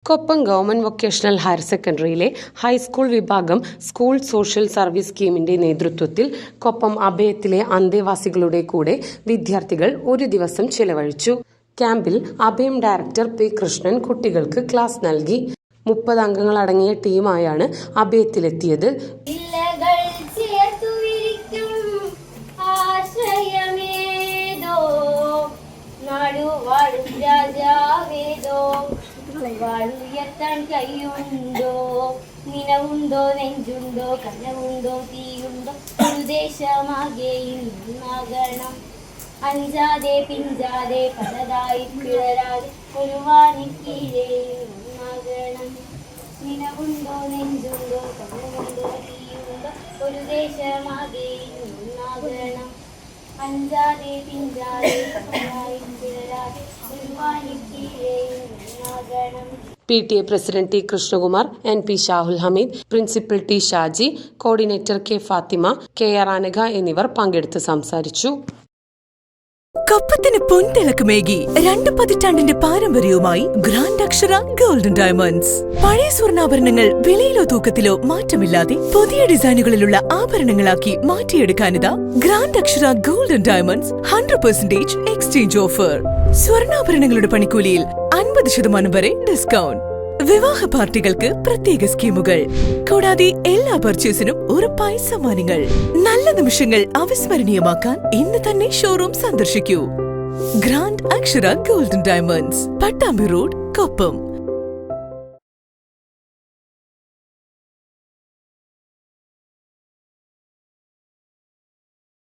Koppam government vocational higher സെക്കൻഡറിയിലെ high school വിഭാഗം school social service സ്കീമിന്റെ നേതൃത്വത്തിൽ കൊപ്പം അഭയത്തിലെ അന്തേവാസികളുടെ കൂടെ വിദ്യാർത്ഥികൾ ഒരു ദിവസം ചെലവഴിച്ചു. ക്യാമ്പിൽ അഭയം ഡയറക്ടർ പി കൃഷ്ണൻ കുട്ടികൾക്ക് ക്ലാസ് നൽകി. 30 അംഗങ്ങളടങ്ങിയ ടീമായാണ് അഭയത്തിലെത്തിയത്. വാഴുയർത്താൻ കൈയുണ്ടോ, നിലവുണ്ടോ, നെഞ്ചുണ്ടോ, കനവുണ്ടോ, തീയുണ്ടോ, ഒരു ദേശമാകെയും നന്നാകണം. അഞ്ചാതെ പിഞ്ചാതെ പലതായി പിളരാതെ ഒരു വാനിക്കീഴേയും നന്നാകണം. നിലവുണ്ടോ, നെഞ്ചുണ്ടോ, കനവുണ്ടോ, തീയുണ്ടോ, ഒരു ദേശമാകെയും നന്നാകണം. അഞ്ചാതെ പിഞ്ചാതെ പലതായി പിളരാതെ ഒരു വാനിക്കീഴേയും PTA president T Krishnakumar, NP Shahul Hameed, principal T Shaji, coordinator K Fathima, KR Anagha എന്നിവർ പങ്കെടുത്ത് സംസാരിച്ചു. കൊപ്പത്തിന് പൊൻതിളക്കമേകി 2 പതിറ്റാണ്ടിന്റെ പാരമ്പര്യവുമായി ഗ്രാൻഡ് അക്ഷര ഗോൾഡൻ ഡയമണ്ട്സ്. പഴയ സ്വർണ്ണാഭരണങ്ങൾ വിലയിലോ തൂക്കത്തിലോ മാറ്റമില്ലാതെ പുതിയ ഡിസൈനുകളിലുള്ള ആഭരണങ്ങളാക്കി മാറ്റിയെടുക്കാനിതാ ഗ്രാൻഡ് അക്ഷര ഗോൾഡൻ ഡയമണ്ട്സ് 100% എക്സ്ചേഞ്ച് ഓഫർ. സ്വർണ്ണാഭരണങ്ങളുടെ പണിക്കൂലിയിൽ 50% വരെ ഡിസ്കൗണ്ട്. വിവാഹ പാർട്ടികൾക്ക് പ്രത്യേക സ്കീമുകൾ. കൂടാതെ എല്ലാ പർച്ചേസിനും ഉറപ്പായ സമ്മാനങ്ങൾ. നല്ല നിമിഷങ്ങൾ അവിസ്മരണീയമാക്കാൻ ഇന്ന് തന്നെ ഷോറൂം സന്ദർശിക്കൂ. ഗ്രാൻഡ് അക്ഷര golden diamonds, Pattambi road, Koppam.